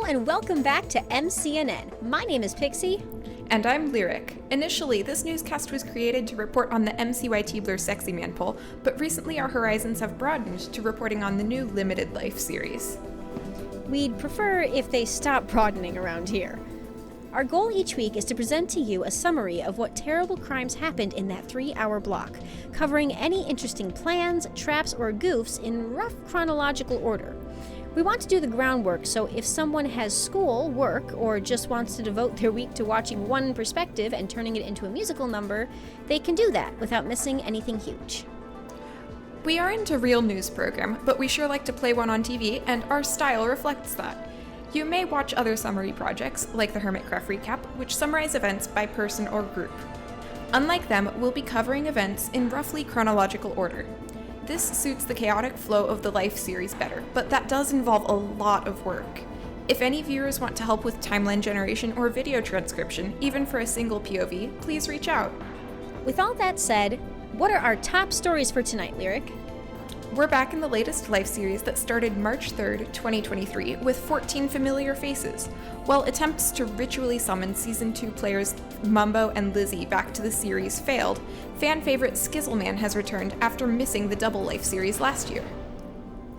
and welcome back to MCNN. My name is Pixie. And I'm Lyric. Initially, this newscast was created to report on the MCY Tiebler Sexy Man poll, but recently our horizons have broadened to reporting on the new Limited Life series. We'd prefer if they stop broadening around here. Our goal each week is to present to you a summary of what terrible crimes happened in that 3-hour block, covering any interesting plans, traps, or goofs in rough chronological order. We want to do the groundwork, so if someone has school, work, or just wants to devote their week to watching one perspective and turning it into a musical number, they can do that without missing anything huge. We aren't a real news program, but we sure like to play one on TV, and our style reflects that. You may watch other summary projects, like the Hermitcraft Recap, which summarize events by person or group. Unlike them, we'll be covering events in roughly chronological order. This suits the chaotic flow of the Life series better, but that does involve a lot of work. If any viewers want to help with timeline generation or video transcription, even for a single POV, please reach out. With all that said, what are our top stories for tonight, Lyric? We're back in the latest Life series that started March 3rd, 2023, with 14 familiar faces. While attempts to ritually summon Season 2 players Mumbo and Lizzie back to the series failed, fan favorite Skizzleman has returned after missing the Double Life series last year.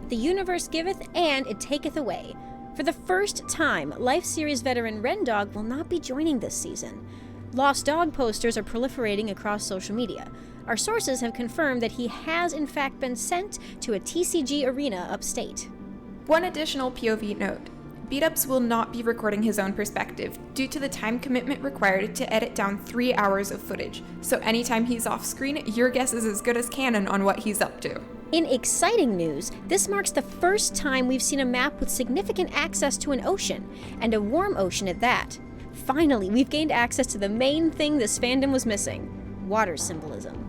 The universe giveth and it taketh away. For the first time, Life series veteran Rendog will not be joining this season. Lost dog posters are proliferating across social media. Our sources have confirmed that he has in fact been sent to a TCG arena upstate. One additional POV note. Beatups will not be recording his own perspective due to the time commitment required to edit down 3 hours of footage, so anytime he's off screen, your guess is as good as canon on what he's up to. In exciting news, this marks the first time we've seen a map with significant access to an ocean, and a warm ocean at that. Finally, we've gained access to the main thing this fandom was missing: water symbolism.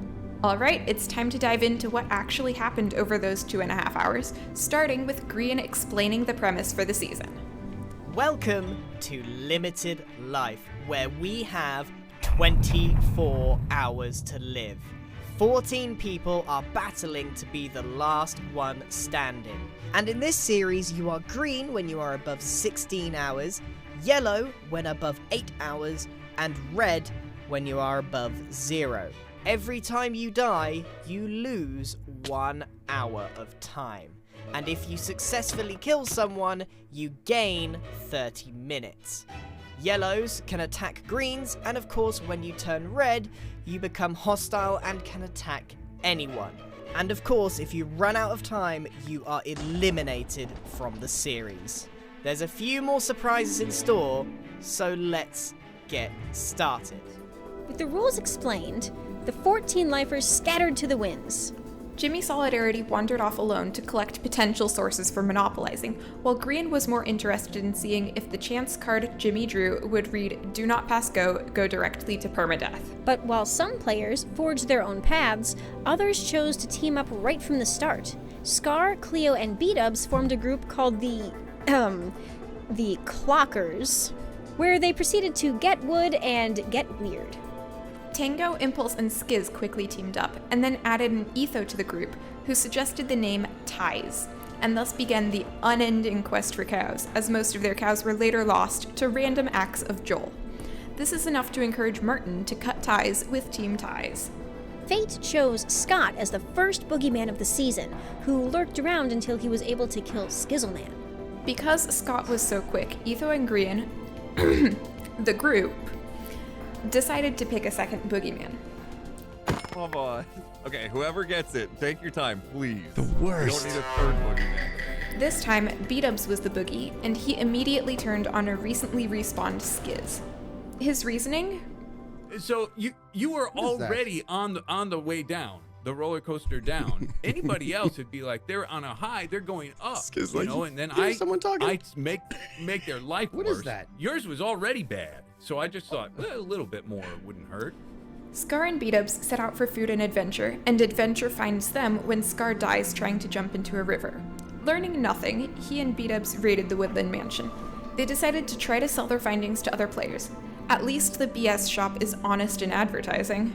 Alright, it's time to dive into what actually happened over those 2.5 hours, starting with Grian explaining the premise for the season. Welcome to Limited Life, where we have 24 hours to live. 14 people are battling to be the last one standing. And in this series, you are green when you are above 16 hours, yellow when above 8 hours, and red when you are above 0. Every time you die, you lose 1 hour of time. And if you successfully kill someone, you gain 30 minutes. Yellows can attack greens, and of course when you turn red, you become hostile and can attack anyone. And of course, if you run out of time, you are eliminated from the series. There's a few more surprises in store, so let's get started. With the rules explained, the 14 lifers scattered to the winds. Jimmy Solidarity wandered off alone to collect potential sources for monopolizing, while Grian was more interested in seeing if the chance card Jimmy drew would read "Do not pass go directly to permadeath." But while some players forged their own paths, others chose to team up right from the start. Scar, Cleo, and Beatubs formed a group called the Clockers, where they proceeded to get wood and get weird. Tango, Impulse, and Skizz quickly teamed up, and then added an Etho to the group, who suggested the name Ties, and thus began the unending quest for cows, as most of their cows were later lost to random acts of Joel. This is enough to encourage Merton to cut ties with Team Ties. Fate chose Scott as the first boogeyman of the season, who lurked around until he was able to kill Skizzleman. Because Scott was so quick, Etho and Grian, the group, decided to pick a second boogeyman. Come on. Okay, whoever gets it, take your time, please. The worst. You don't need a third boogeyman. This time, Beatubs was the boogie, and he immediately turned on a recently respawned Skizz. His reasoning? So you were already on the way down, the roller coaster down. Anybody else would be like, they're on a high, they're going up, Skizz, you like, know. And then someone talking? I make their life What worse. is that? Yours was already bad, so I just thought a little bit more wouldn't hurt. Scar and Beatubs set out for food and adventure finds them when Scar dies trying to jump into a river. Learning nothing, he and Beatubs raided the Woodland Mansion. They decided to try to sell their findings to other players. At least the BS shop is honest in advertising.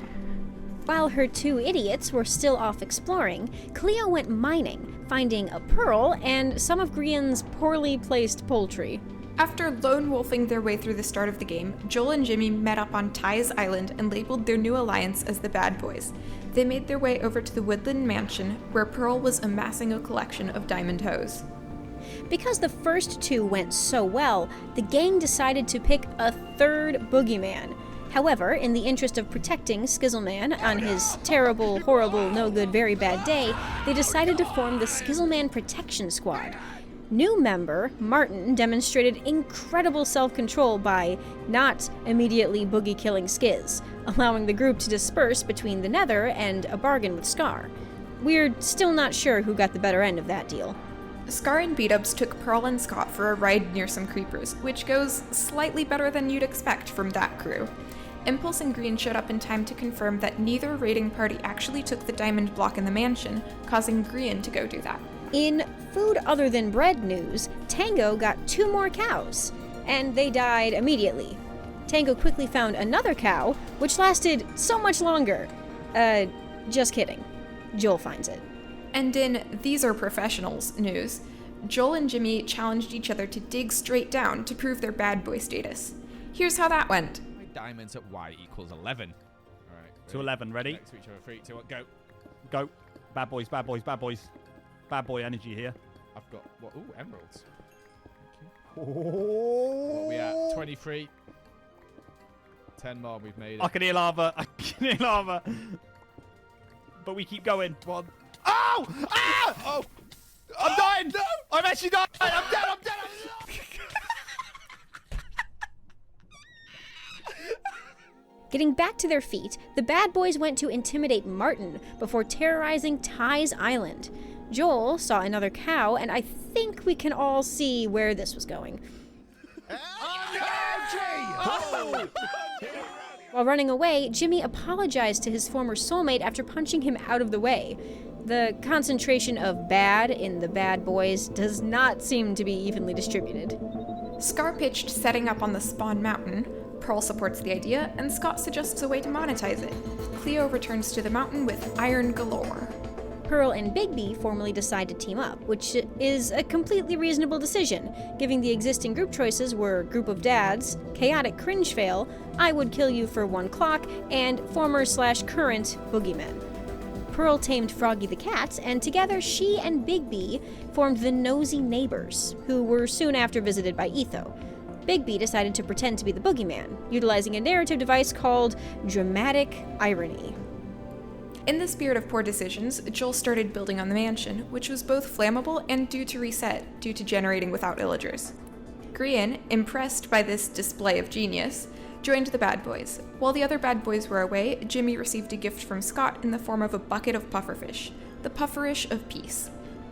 While her two idiots were still off exploring, Cleo went mining, finding a pearl and some of Grian's poorly placed poultry. After lone wolfing their way through the start of the game, Joel and Jimmy met up on Ty's Island and labeled their new alliance as the Bad Boys. They made their way over to the Woodland Mansion, where Pearl was amassing a collection of diamond hose. Because the first two went so well, the gang decided to pick a third boogeyman. However, in the interest of protecting Skizzleman on his terrible, horrible, no good, very bad day, they decided to form the Skizzleman Protection Squad. New member, Martin, demonstrated incredible self-control by not immediately boogie-killing Skizz, allowing the group to disperse between the Nether and a bargain with Scar. We're still not sure who got the better end of that deal. Scar and Beat-Ups took Pearl and Scott for a ride near some creepers, which goes slightly better than you'd expect from that crew. Impulse and Grian showed up in time to confirm that neither raiding party actually took the diamond block in the mansion, causing Grian to go do that. In food other than bread news, Tango got 2 more cows, and they died immediately. Tango quickly found another cow, which lasted so much longer. Just kidding. Joel finds it. And in These Are Professionals news, Joel and Jimmy challenged each other to dig straight down to prove their bad boy status. Here's how that went. Diamonds at y equals 11. All right. To 11, ready? Next to each other, 3, 2, 1, go. Go. Bad boys, bad boys, bad boys. Bad boy energy here. I've got, what? Ooh, emeralds. Oh. What are we at? 23. 10 more, we've made it. I can hear lava. I can hear lava. But we keep going. 1. Oh! Ah! Oh! I'm dying! No! I'm actually dying! I'm dead! I'm dead! Getting back to their feet, the bad boys went to intimidate Martin before terrorizing Ty's Island. Joel saw another cow, and I think we can all see where this was going. While running away, Jimmy apologized to his former soulmate after punching him out of the way. The concentration of bad in the bad boys does not seem to be evenly distributed. Scar pitched setting up on the Spawn Mountain. Pearl supports the idea, and Scott suggests a way to monetize it. Cleo returns to the mountain with iron galore. Pearl and Bigby formally decide to team up, which is a completely reasonable decision, given the existing group choices were Group of Dads, Chaotic Cringe Fail, I Would Kill You for 1 clock, and former/current Boogeyman. Pearl tamed Froggy the cat, and together she and Bigby formed the Nosy Neighbors, who were soon after visited by Etho. Bigby decided to pretend to be the boogeyman, utilizing a narrative device called dramatic irony. In the spirit of poor decisions, Joel started building on the mansion, which was both flammable and due to reset due to generating without illagers. Grian, impressed by this display of genius, joined the bad boys. While the other bad boys were away, Jimmy received a gift from Scott in the form of a bucket of pufferfish, the pufferish of peace.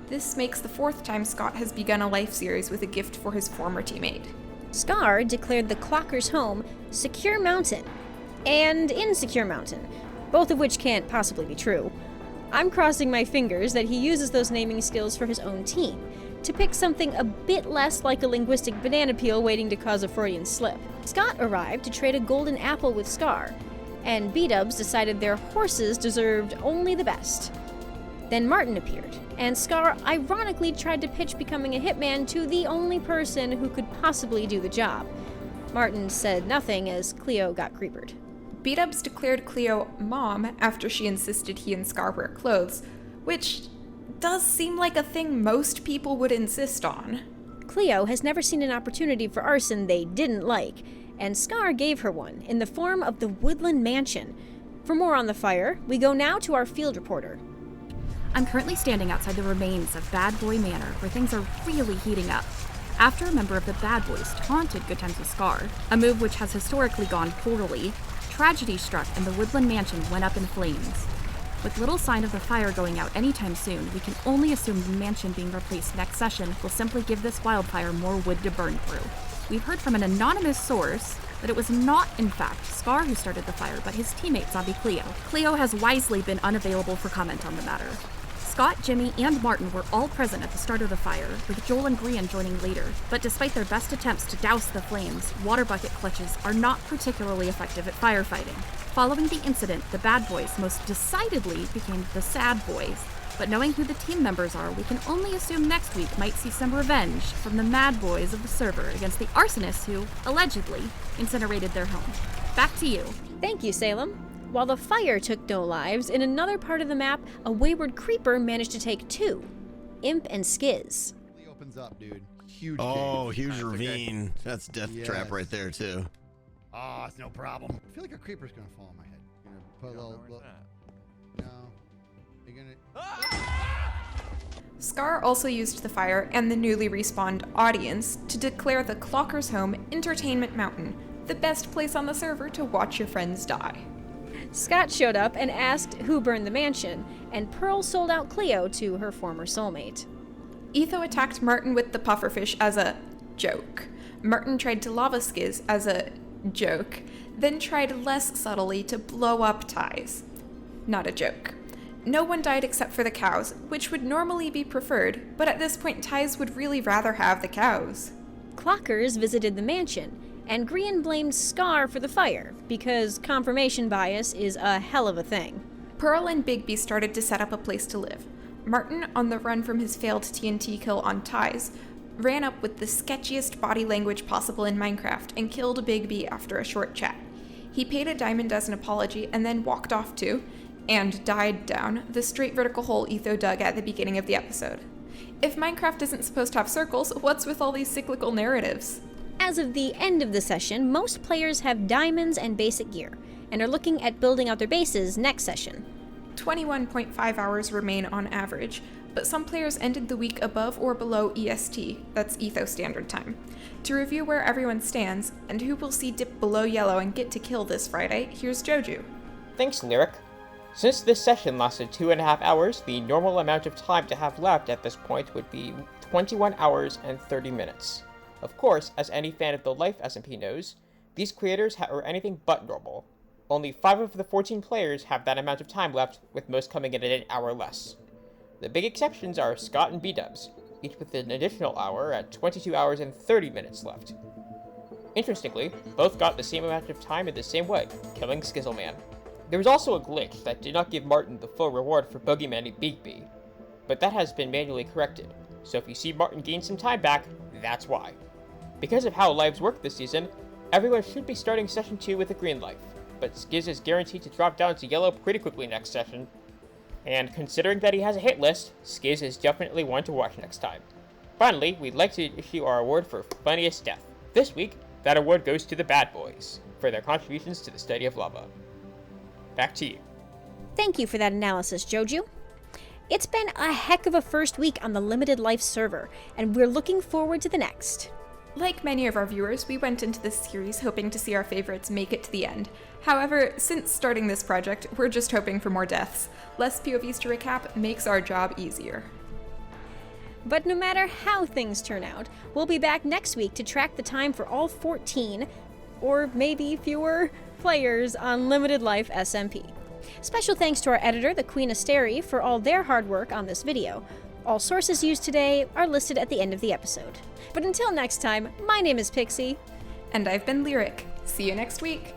This makes the 4th time Scott has begun a life series with a gift for his former teammate. Scar declared the Clocker's home Secure Mountain and Insecure Mountain, both of which can't possibly be true. I'm crossing my fingers that he uses those naming skills for his own team, to pick something a bit less like a linguistic banana peel waiting to cause a Freudian slip. Scott arrived to trade a golden apple with Scar, and B-dubs decided their horses deserved only the best. Then Martin appeared, and Scar ironically tried to pitch becoming a hitman to the only person who could possibly do the job. Martin said nothing as Cleo got creepered. B-dubs declared Cleo Mom after she insisted he and Scar wear clothes, which does seem like a thing most people would insist on. Cleo has never seen an opportunity for arson they didn't like, and Scar gave her one in the form of the Woodland Mansion. For more on the fire, we go now to our field reporter. I'm currently standing outside the remains of Bad Boy Manor, where things are really heating up. After a member of the Bad Boys taunted GoodTimeWithScar, a move which has historically gone poorly, tragedy struck and the Woodland Mansion went up in flames. With little sign of the fire going out anytime soon, we can only assume the mansion being replaced next session will simply give this wildfire more wood to burn through. We've heard from an anonymous source that it was not, in fact, Scar who started the fire, but his teammate ZombieCleo. Cleo has wisely been unavailable for comment on the matter. Scott, Jimmy, and Martin were all present at the start of the fire, with Joel and Grian joining later. But despite their best attempts to douse the flames, water bucket clutches are not particularly effective at firefighting. Following the incident, the Bad Boys most decidedly became the Sad Boys. But knowing who the team members are, we can only assume next week might see some revenge from the mad boys of the server against the arsonists who, allegedly, incinerated their home. Back to you. Thank you, Salem. While the fire took no lives, in another part of the map, a wayward creeper managed to take 2. Imp and Skiz. It opens up, dude. Huge. Oh, cave. huge ravine. That's death trap right there too. Oh, it's no problem. I feel like a creeper's gonna fall on my head. You're gonna put a little. No. You're gonna. Scar also used the fire and the newly respawned audience to declare the Clocker's home Entertainment Mountain, the best place on the server to watch your friends die. Scott showed up and asked who burned the mansion, and Pearl sold out Cleo to her former soulmate. Etho attacked Martin with the pufferfish as a joke. Martin tried to lava Skiz as a joke, then tried less subtly to blow up Ties. Not a joke. No one died except for the cows, which would normally be preferred, but at this point Ties would really rather have the cows. Clockers visited the mansion, and Grian blamed Scar for the fire, because confirmation bias is a hell of a thing. Pearl and Bigby started to set up a place to live. Martin, on the run from his failed TNT kill on Ties, ran up with the sketchiest body language possible in Minecraft and killed Bigby after a short chat. He paid a diamond as an apology and then walked off to, and died down, the straight vertical hole Etho dug at the beginning of the episode. If Minecraft isn't supposed to have circles, what's with all these cyclical narratives? As of the end of the session, most players have diamonds and basic gear, and are looking at building out their bases next session. 21.5 hours remain on average, but some players ended the week above or below EST, that's Etho Standard Time. To review where everyone stands, and who will see dip below yellow and get to kill this Friday, here's Joju. Thanks, Lyric. Since this session lasted 2.5 hours, the normal amount of time to have left at this point would be 21 hours and 30 minutes. Of course, as any fan of the Life SMP knows, these creators are anything but normal. Only 5 of the 14 players have that amount of time left, with most coming in at an hour less. The big exceptions are Scott and B-Dubs, each with an additional hour at 22 hours and 30 minutes left. Interestingly, both got the same amount of time in the same way, killing Skizzleman. There was also a glitch that did not give Martin the full reward for boogeymaning Bigby, but that has been manually corrected, so if you see Martin gain some time back, that's why. Because of how lives work this season, everyone should be starting Session 2 with a green life, but Skiz is guaranteed to drop down to yellow pretty quickly next session. And considering that he has a hit list, Skiz is definitely one to watch next time. Finally, we'd like to issue our award for funniest death. This week, that award goes to the Bad Boys, for their contributions to the study of lava. Back to you. Thank you for that analysis, Joju. It's been a heck of a first week on the Limited Life server, and we're looking forward to the next. Like many of our viewers, we went into this series hoping to see our favorites make it to the end. However, since starting this project, we're just hoping for more deaths. Less POVs to recap makes our job easier. But no matter how things turn out, we'll be back next week to track the time for all 14, or maybe fewer, players on Limited Life SMP. Special thanks to our editor, TheQueenAsteri, for all their hard work on this video. All sources used today are listed at the end of the episode. But until next time, my name is Pixie. And I've been Lyric. See you next week.